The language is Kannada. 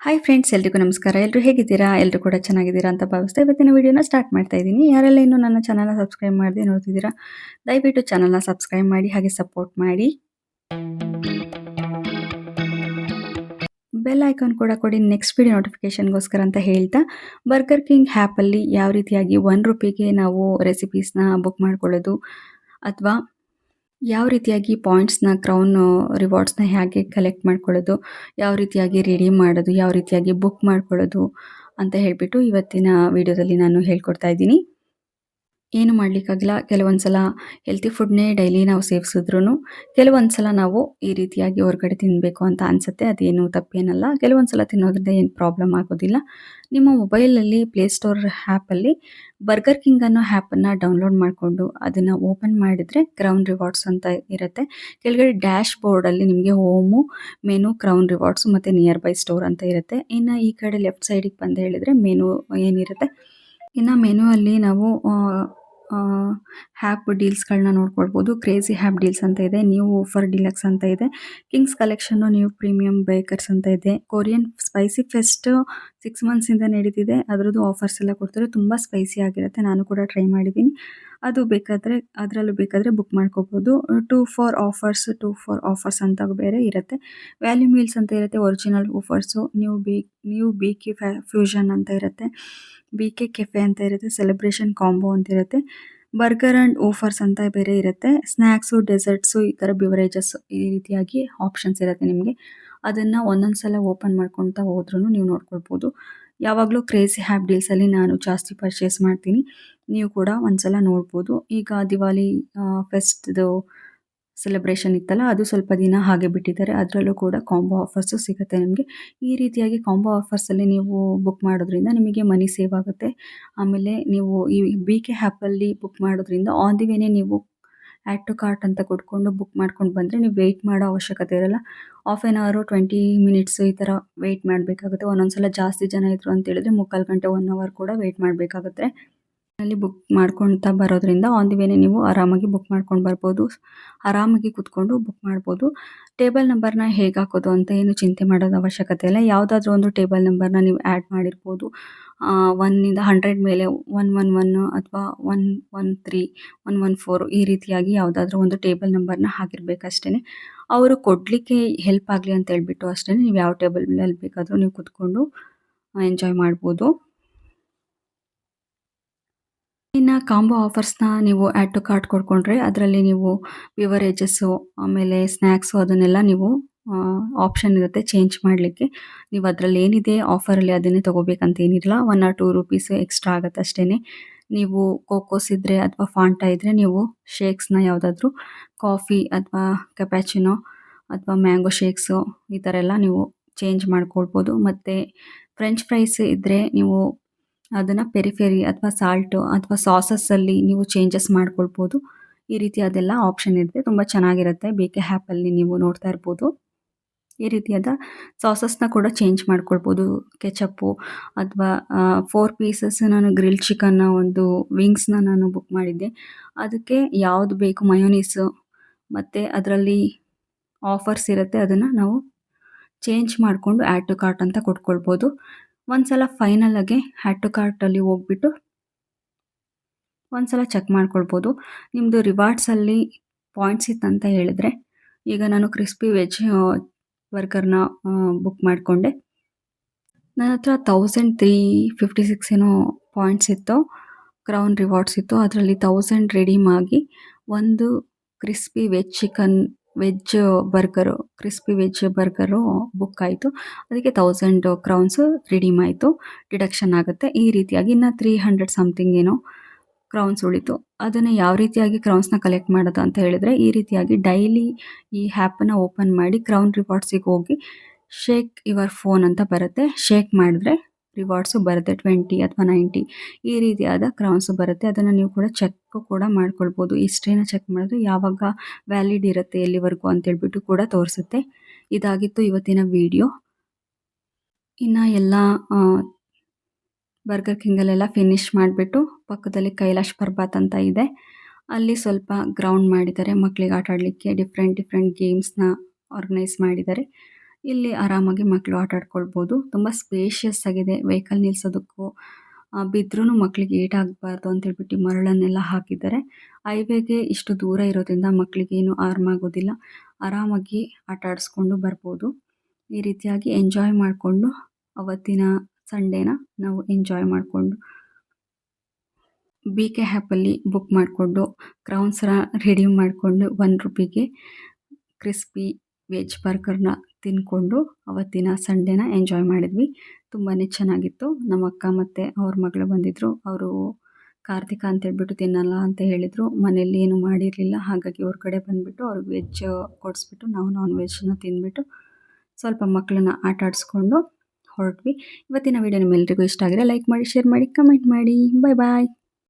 ಹಾಯ್ ಫ್ರೆಂಡ್ಸ್ ಎಲ್ರಿಗೂ ನಮಸ್ಕಾರ. ಎಲ್ಲರೂ ಹೇಗಿದ್ದೀರಾ? ಎಲ್ಲರೂ ಕೂಡ ಚೆನ್ನಾಗಿದ್ದೀರಾ ಅಂತ ಭಾವಿಸ್ತಾ ಇವತ್ತಿನ ವಿಡಿಯೋನ ಸ್ಟಾರ್ಟ್ ಮಾಡ್ತಾ ಇದ್ದೀನಿ. ಯಾರೆಲ್ಲ ಇನ್ನೂ ನನ್ನ ಚಾನಲ್‌ನ ಸಬ್ಸ್ಕ್ರೈಬ್ ಮಾಡದೆ ನೋಡ್ತಿದ್ದೀರಾ, ದಯವಿಟ್ಟು ಚಾನಲ್‌ನ ಸಬ್ಸ್ಕ್ರೈಬ್ ಮಾಡಿ ಹಾಗೆ ಸಪೋರ್ಟ್ ಮಾಡಿ. ಬೆಲ್ ಐಕಾನ್ ಕೂಡ ಕೊಡಿ ನೆಕ್ಸ್ಟ್ ವಿಡಿಯೋ ನೋಟಿಫಿಕೇಷನ್‌ಗೋಸ್ಕರ ಅಂತ ಹೇಳ್ತಾ, ಬರ್ಗರ್ ಕಿಂಗ್ ಆ್ಯಪಲ್ಲಿ ಯಾವ ರೀತಿಯಾಗಿ ₹1ಗೆ ನಾವು ರೆಸಿಪೀಸ್‌ನ ಬುಕ್ ಮಾಡ್ಕೊಳ್ಳೋದು ಅಥವಾ ಯಾವ ರೀತಿಯಾಗಿ ಪಾಯಿಂಟ್ಸ್‌ನ ಕ್ರೌನ್ ರಿವಾರ್ಡ್ಸ್‌ನ ಹೇಗೆ ಕಲೆಕ್ಟ್ ಮಾಡ್ಕೊಳ್ಳೋದು, ಯಾವ ರೀತಿಯಾಗಿ ರೆಡೀಮ್ ಮಾಡೋದು, ಯಾವ ರೀತಿಯಾಗಿ ಬುಕ್ ಮಾಡ್ಕೊಳ್ಳೋದು ಅಂತ ಹೇಳ್ಬಿಟ್ಟು ಇವತ್ತಿನ ವಿಡಿಯೋದಲ್ಲಿ ನಾನು ಹೇಳ್ಕೊಡ್ತಾ ಇದ್ದೀನಿ. ಏನು ಮಾಡಲಿಕ್ಕಾಗಿಲ್ಲ. ಕೆಲವೊಂದು ಸಲ ಹೆಲ್ತಿ ಫುಡ್‌ನೇ ಡೈಲಿ ನಾವು ಸೇವಿಸಿದ್ರೂ ಕೆಲವೊಂದು ಸಲ ನಾವು ಈ ರೀತಿಯಾಗಿ ಹೊರಗಡೆ ತಿನ್ನಬೇಕು ಅಂತ ಅನಿಸುತ್ತೆ. ಅದೇನು ತಪ್ಪೇನಲ್ಲ. ಕೆಲವೊಂದು ಸಲ ತಿನ್ನೋದ್ರಿಂದ ಏನು ಪ್ರಾಬ್ಲಮ್ ಆಗೋದಿಲ್ಲ. ನಿಮ್ಮ ಮೊಬೈಲಲ್ಲಿ ಪ್ಲೇಸ್ಟೋರ್ ಆ್ಯಪಲ್ಲಿ ಬರ್ಗರ್ ಕಿಂಗ್ ಅನ್ನೋ ಆ್ಯಪನ್ನು ಡೌನ್ಲೋಡ್ ಮಾಡಿಕೊಂಡು ಅದನ್ನು ಓಪನ್ ಮಾಡಿದರೆ ಕ್ರೌನ್ ರಿವಾರ್ಡ್ಸ್ ಅಂತ ಇರುತ್ತೆ. ಕೆಳಗಡೆ ಡ್ಯಾಶ್ ಬೋರ್ಡಲ್ಲಿ ನಿಮಗೆ ಹೋಮು, ಮೆನು, ಕ್ರೌನ್ ರಿವಾರ್ಡ್ಸ್ ಮತ್ತು ನಿಯರ್ ಬೈ ಸ್ಟೋರ್ ಅಂತ ಇರುತ್ತೆ. ಇನ್ನು ಈ ಕಡೆ ಲೆಫ್ಟ್ ಸೈಡಿಗೆ ಬಂದು ಹೇಳಿದರೆ ಮೆನು ಏನಿರುತ್ತೆ. ಇನ್ನು ಮೆನು ಅಲ್ಲಿ ನಾವು ಹ್ಯಾಪ್ ಡೀಲ್ಸ್‌ಗಳನ್ನ ನೋಡ್ಕೊಳ್ಬೋದು. ಕ್ರೇಜಿ ಹ್ಯಾಪ್ ಡೀಲ್ಸ್ ಅಂತ ಇದೆ. ನ್ಯೂ ಆಫರ್ ಡಿಲಕ್ಸ್ ಅಂತ ಇದೆ. Kings collection, new premium bakers ಅಂತ ಇದೆ. ಕೊರಿಯನ್ ಸ್ಪೈಸಿ ಫೆಸ್ಟ್ 6 ಮಂತ್ಸಿಂದ ನಡೀತಿದೆ. ಅದರದ್ದು ಆಫರ್ಸ್ ಎಲ್ಲ ಕೊಡ್ತಾರೆ. ತುಂಬ ಸ್ಪೈಸಿ ಆಗಿರುತ್ತೆ. ನಾನು ಕೂಡ ಟ್ರೈ ಮಾಡಿದ್ದೀನಿ. ಅದು ಬೇಕಾದರೆ ಅದರಲ್ಲೂ ಬೇಕಾದರೆ ಬುಕ್ ಮಾಡ್ಕೋಬೋದು. 2 ಫಾರ್ ಆಫರ್ಸ್ ಅಂತ ಬೇರೆ ಇರುತ್ತೆ. ವ್ಯಾಲ್ಯೂ ಮೀಲ್ಸ್ ಅಂತ ಇರುತ್ತೆ. Original offers, new BK fusion ಅಂತ ಇರುತ್ತೆ. ಬಿಕೆ ಕೆಫೆ ಅಂತ ಇರುತ್ತೆ. ಸೆಲೆಬ್ರೇಷನ್ ಕಾಂಬೋ ಅಂತ ಇರುತ್ತೆ. ಬರ್ಗರ್ ಆ್ಯಂಡ್ ಆಫರ್ಸ್ ಅಂತ ಬೇರೆ ಇರುತ್ತೆ. ಸ್ನ್ಯಾಕ್ಸು, ಡೆಸರ್ಟ್ಸು, ಈ ಥರ ಬಿವರೇಜಸ್ ಈ ರೀತಿಯಾಗಿ ಆಪ್ಷನ್ಸ್ ಇರುತ್ತೆ ನಿಮಗೆ. ಅದನ್ನು ಒಂದೊಂದು ಸಲ ಓಪನ್ ಮಾಡ್ಕೊಳ್ತಾ ಹೋದ್ರೂ ನೀವು ನೋಡ್ಕೊಳ್ಬೋದು. ಯಾವಾಗಲೂ ಕ್ರೇಜಿ ಹ್ಯಾಪ್ ಡೀಲ್ಸಲ್ಲಿ ನಾನು ಜಾಸ್ತಿ ಪರ್ಚೇಸ್ ಮಾಡ್ತೀನಿ. ನೀವು ಕೂಡ ಒಂದ್ಸಲ ನೋಡ್ಬೋದು. ಈಗ ದಿವಾಲಿ ಫೆಸ್ಟ್‌ದು ಸೆಲೆಬ್ರೇಷನ್ ಇತ್ತಲ್ಲ, ಅದು ಸ್ವಲ್ಪ ದಿನ ಹಾಗೆ ಬಿಟ್ಟಿದ್ದಾರೆ. ಅದರಲ್ಲೂ ಕೂಡ ಕಾಂಬೋ ಆಫರ್ಸು ಸಿಗುತ್ತೆ ನಿಮಗೆ. ಈ ರೀತಿಯಾಗಿ ಕಾಂಬೋ ಆಫರ್ಸಲ್ಲಿ ನೀವು ಬುಕ್ ಮಾಡೋದ್ರಿಂದ ನಿಮಗೆ ಮನಿ ಸೇವ್ ಆಗುತ್ತೆ. ಆಮೇಲೆ ನೀವು ಈ ಬಿಕೆ ಆ್ಯಪಲ್ಲಿ ಬುಕ್ ಮಾಡೋದ್ರಿಂದ ಆನ್ ದಿ ವೇನೇ ನೀವು ಆ್ಯಡ್ ಟು ಕಾರ್ಟ್ ಅಂತ ಕೊಟ್ಕೊಂಡು ಬುಕ್ ಮಾಡ್ಕೊಂಡು ಬಂದರೆ ನೀವು ವೆಯ್ಟ್ ಮಾಡೋ ಅವಶ್ಯಕತೆ ಇರಲ್ಲ. ಹಾಫ್ ಆನ್ ಅವರು, 20 ಮಿನಿಟ್ಸು ಈ ಥರ ವೆಯ್ಟ್ ಮಾಡಬೇಕಾಗುತ್ತೆ. ಒಂದೊಂದು ಸಲ ಜಾಸ್ತಿ ಜನ ಇದ್ರು ಅಂತ ಹೇಳಿದ್ರೆ ಮುಕ್ಕಾಲು ಗಂಟೆ, 1 ಅವರ್ ಕೂಡ ವೆಯ್ಟ್ ಮಾಡಬೇಕಾಗುತ್ತೆ. ಅಲ್ಲಿ ಬುಕ್ ಮಾಡ್ಕೊಳ್ತಾ ಬರೋದ್ರಿಂದ ಆನ್ ದಿ ವೇನೇ ನೀವು ಆರಾಮಾಗಿ ಬುಕ್ ಮಾಡ್ಕೊಂಡು ಬರ್ಬೋದು. ಆರಾಮಾಗಿ ಕೂತ್ಕೊಂಡು ಬುಕ್ ಮಾಡ್ಬೋದು. ಟೇಬಲ್ ನಂಬರ್‌ನ ಹೇಗೆ ಹಾಕೋದು ಅಂತ ಏನು ಚಿಂತೆ ಮಾಡೋದು ಅವಶ್ಯಕತೆ ಇಲ್ಲ. ಯಾವುದಾದ್ರೂ ಒಂದು ಟೇಬಲ್ ನಂಬರ್‌ನ ನೀವು ಆ್ಯಡ್ ಮಾಡಿರ್ಬೋದು. 1ಇಂದ 100 ಮೇಲೆ 111 ಅಥವಾ 113, 114 ಈ ರೀತಿಯಾಗಿ ಯಾವುದಾದ್ರೂ ಒಂದು ಟೇಬಲ್ ನಂಬರ್‌ನ ಹಾಕಿರ್ಬೇಕಷ್ಟೇ. ಅವರು ಕೊಡಲಿಕ್ಕೆ ಹೆಲ್ಪ್ ಆಗಲಿ ಅಂತ ಹೇಳ್ಬಿಟ್ಟು ಅಷ್ಟೇ. ನೀವು ಯಾವ ಟೇಬಲಲ್ಲಿ ಬೇಕಾದರೂ ನೀವು ಕೂತ್ಕೊಂಡು ಎಂಜಾಯ್ ಮಾಡ್ಬೋದು. ಇನ್ನು ಕಾಂಬೋ ಆಫರ್ಸ್‌ನ ನೀವು ಆ್ಯಡ್ ಟು ಕಾರ್ಟ್ ಕೊಡ್ಕೊಂಡ್ರೆ ಅದರಲ್ಲಿ ನೀವು ಬಿವರೇಜಸ್ಸು, ಆಮೇಲೆ ಸ್ನ್ಯಾಕ್ಸು ಅದನ್ನೆಲ್ಲ ನೀವು ಆಪ್ಷನ್ ಇರುತ್ತೆ ಚೇಂಜ್ ಮಾಡಲಿಕ್ಕೆ. ನೀವು ಅದರಲ್ಲಿ ಏನಿದೆ ಆಫರಲ್ಲಿ ಅದನ್ನೇ ತೊಗೋಬೇಕಂತ ಏನಿರಲ್ಲ. 1 ಆರ್ 2 ರುಪೀಸ್ ಎಕ್ಸ್ಟ್ರಾ ಆಗುತ್ತೆ ಅಷ್ಟೇ. ನೀವು ಕೋಕೋಸ್ ಇದ್ದರೆ ಅಥವಾ ಫಾಂಟಾ ಇದ್ದರೆ ನೀವು ಶೇಕ್ಸ್‌ನ ಯಾವುದಾದ್ರೂ ಕಾಫಿ ಅಥವಾ ಕ್ಯಾಪಾಚಿನೋ ಅಥವಾ ಮ್ಯಾಂಗೋ ಶೇಕ್ಸು ಈ ಥರ ಎಲ್ಲ ನೀವು ಚೇಂಜ್ ಮಾಡ್ಕೊಳ್ಬೋದು. ಮತ್ತು ಫ್ರೆಂಚ್ ಫ್ರೈಸ್ ಇದ್ದರೆ ನೀವು ಅದನ್ನು ಪೆರಿಫೆರಿ ಅಥವಾ ಸಾಲ್ಟು ಅಥವಾ ಸಾಸಸ್ಸಲ್ಲಿ ನೀವು ಚೇಂಜಸ್ ಮಾಡ್ಕೊಳ್ಬೋದು. ಈ ರೀತಿಯಾದೆಲ್ಲ ಆಪ್ಷನ್ ಇರುತ್ತೆ. ತುಂಬ ಚೆನ್ನಾಗಿರುತ್ತೆ. ಬಿಕೆ ಆ್ಯಪಲ್ಲಿ ನೀವು ನೋಡ್ತಾ ಇರ್ಬೋದು. ಈ ರೀತಿಯಾದ ಸಾಸಸ್‌ನ ಕೂಡ ಚೇಂಜ್ ಮಾಡ್ಕೊಳ್ಬೋದು. ಕೆಚಪ್ಪು ಅಥವಾ 4 ಪೀಸಸ್ ನಾನು ಗ್ರಿಲ್ ಚಿಕನ್ನ ಒಂದು ವಿಂಗ್ಸ್‌ನ ನಾನು ಬುಕ್ ಮಾಡಿದ್ದೆ. ಅದಕ್ಕೆ ಯಾವುದು ಬೇಕು ಮಯೋನೀಸು ಮತ್ತು ಅದರಲ್ಲಿ ಆಫರ್ಸ್ ಇರುತ್ತೆ. ಅದನ್ನು ನಾವು ಚೇಂಜ್ ಮಾಡಿಕೊಂಡು ಆ್ಯಡ್ ಟು ಕಾರ್ಟ್ ಅಂತ ಕೊಟ್ಕೊಳ್ಬೋದು. ಒಂದ್ಸಲ ಫೈನಲಾಗೆ ಆ್ಯಡ್ ಟು ಕಾರ್ಟಲ್ಲಿ ಹೋಗ್ಬಿಟ್ಟು ಒಂದ್ಸಲ ಚೆಕ್ ಮಾಡ್ಕೊಳ್ಬೋದು. ನಿಮ್ಮದು ರಿವಾರ್ಡ್ಸಲ್ಲಿ ಪಾಯಿಂಟ್ಸ್ ಇತ್ತಂತ ಹೇಳಿದ್ರೆ, ಈಗ ನಾನು ಕ್ರಿಸ್ಪಿ ವೆಜ್ ಬರ್ಗರ್‌ನ ಬುಕ್ ಮಾಡಿಕೊಂಡೆ. ನನ್ನ ಹತ್ರ 1356 ಏನೋ ಪಾಯಿಂಟ್ಸ್ ಇತ್ತು. ಕ್ರೌನ್ ರಿವಾರ್ಡ್ಸ್ ಇತ್ತು. ಅದರಲ್ಲಿ 1000 ರೆಡೀಮ್ ಆಗಿ ಒಂದು crispy crispy veg burger book ಆಯಿತು. ಅದಕ್ಕೆ 1000 ಕ್ರೌನ್ಸು ರಿಡೀಮ್ ಆಯಿತು. ಡಿಡಕ್ಷನ್ ಆಗುತ್ತೆ. ಈ ರೀತಿಯಾಗಿ ಇನ್ನು 300 ಸಮಥಿಂಗ್ ಏನೋ ಕ್ರೌನ್ಸ್ ಉಳಿತು. ಅದನ್ನು ಯಾವ ರೀತಿಯಾಗಿ ಕ್ರೌನ್ಸ್‌ನ ಕಲೆಕ್ಟ್ ಮಾಡೋದು ಅಂತ ಹೇಳಿದ್ರೆ, ಈ ರೀತಿಯಾಗಿ ಡೈಲಿ ಈ ಆ್ಯಪನ್ನು ಓಪನ್ ಮಾಡಿ ಕ್ರೌನ್ ರಿವಾರ್ಡ್ಸಿಗೆ ಹೋಗಿ ಶೇಕ್ ಯುವರ್ ಫೋನ್ ಅಂತ ಬರುತ್ತೆ. ಶೇಕ್ ಮಾಡಿದ್ರೆ ರಿವಾರ್ಡ್ಸು ಬರುತ್ತೆ. 20 ಅಥವಾ 90 ಈ ರೀತಿಯಾದ ಕ್ರೌನ್ಸು ಬರುತ್ತೆ. ಅದನ್ನು ನೀವು ಕೂಡ ಚೆಕ್ ಕೂಡ ಮಾಡ್ಕೊಳ್ಬೋದು. ಹಿಸ್ಟ್ರಿನ ಚೆಕ್ ಮಾಡಿದ್ರೆ ಯಾವಾಗ ವ್ಯಾಲಿಡ್ ಇರುತ್ತೆ ಎಲ್ಲಿವರೆಗೂ ಅಂತೇಳ್ಬಿಟ್ಟು ಕೂಡ ತೋರಿಸುತ್ತೆ. ಇದಾಗಿತ್ತು ಇವತ್ತಿನ ವಿಡಿಯೋ. ಇನ್ನು ಎಲ್ಲ ಬರ್ಗರ್ ಕಿಂಗಲ್ಲೆಲ್ಲ ಫಿನಿಶ್ ಮಾಡಿಬಿಟ್ಟು ಪಕ್ಕದಲ್ಲಿ ಕೈಲಾಶ್ ಪರ್ಬತ್ ಅಂತ ಇದೆ. ಅಲ್ಲಿ ಸ್ವಲ್ಪ ಗ್ರೌಂಡ್ ಮಾಡಿದ್ದಾರೆ. ಮಕ್ಕಳಿಗೆ ಆಟ ಆಡಲಿಕ್ಕೆ ಡಿಫ್ರೆಂಟ್ ಗೇಮ್ಸ್‌ನ ಆರ್ಗನೈಸ್ ಮಾಡಿದ್ದಾರೆ. ಇಲ್ಲಿ ಆರಾಮಾಗಿ ಮಕ್ಕಳು ಆಟ ಆಡ್ಕೊಳ್ಬೋದು. ತುಂಬ ಸ್ಪೇಷಿಯಸ್ ಆಗಿದೆ. ವೆಹಿಕಲ್ ನಿಲ್ಸೋದಕ್ಕೂ ಬಿದ್ರೂ ಮಕ್ಕಳಿಗೆ ಏಟಾಗಬಾರ್ದು ಅಂತ ಹೇಳ್ಬಿಟ್ಟು ಮರಳನ್ನೆಲ್ಲ ಹಾಕಿದ್ದಾರೆ. ಹೈವೇಗೆ ಇಷ್ಟು ದೂರ ಇರೋದ್ರಿಂದ ಮಕ್ಕಳಿಗೇನು ಹಾರ್ಮ್ ಆಗೋದಿಲ್ಲ. ಆರಾಮಾಗಿ ಆಟ ಆಡಿಸ್ಕೊಂಡು ಬರ್ಬೋದು. ಈ ರೀತಿಯಾಗಿ ಎಂಜಾಯ್ ಮಾಡಿಕೊಂಡು ಅವತ್ತಿನ ಸಂಡೇನ ನಾವು ಎಂಜಾಯ್ ಮಾಡಿಕೊಂಡು ಬಿ ಕೆ ಆ್ಯಪಲ್ಲಿ ಬುಕ್ ಮಾಡಿಕೊಂಡು ಕ್ರೌನ್ಸ್ನ ರಿಡೀಮ್ ಮಾಡಿಕೊಂಡು ₹1ಗೆ ಕ್ರಿಸ್ಪಿ ವೆಜ್ ಬರ್ಗರ್ನ ತಿಂದ್ಕೊಂಡು ಅವತ್ತಿನ ಸಂಡೇನ ಎಂಜಾಯ್ ಮಾಡಿದ್ವಿ. ತುಂಬಾ ಚೆನ್ನಾಗಿತ್ತು. ನಮ್ಮ ಅಕ್ಕ ಮತ್ತು ಅವ್ರ ಮಗಳು ಬಂದಿದ್ದರು. ಅವರು ಕಾರ್ತಿಕ ಅಂತ ಹೇಳ್ಬಿಟ್ಟು ತಿನ್ನಲ್ಲ ಅಂತ ಹೇಳಿದರು. ಮನೇಲಿ ಏನು ಮಾಡಿರಲಿಲ್ಲ. ಹಾಗಾಗಿ ಹೊರಗಡೆ ಬಂದುಬಿಟ್ಟು ಅವ್ರಿಗೆ ವೆಜ್ ಕೊಡಿಸ್ಬಿಟ್ಟು ನಾವು ನಾನ್ ವೆಜ್ನ ತಿಂದ್ಬಿಟ್ಟು ಸ್ವಲ್ಪ ಮಕ್ಕಳನ್ನ ಆಟ ಆಡಿಸ್ಕೊಂಡು ಹೊರಟ್ವಿ. ಇವತ್ತಿನ ವಿಡಿಯೋ ನಿಮ್ಮೆಲ್ರಿಗೂ ಇಷ್ಟ ಆಗಿದ್ರೆ ಲೈಕ್ ಮಾಡಿ, ಶೇರ್ ಮಾಡಿ, ಕಮೆಂಟ್ ಮಾಡಿ. ಬಾಯ್ ಬಾಯ್.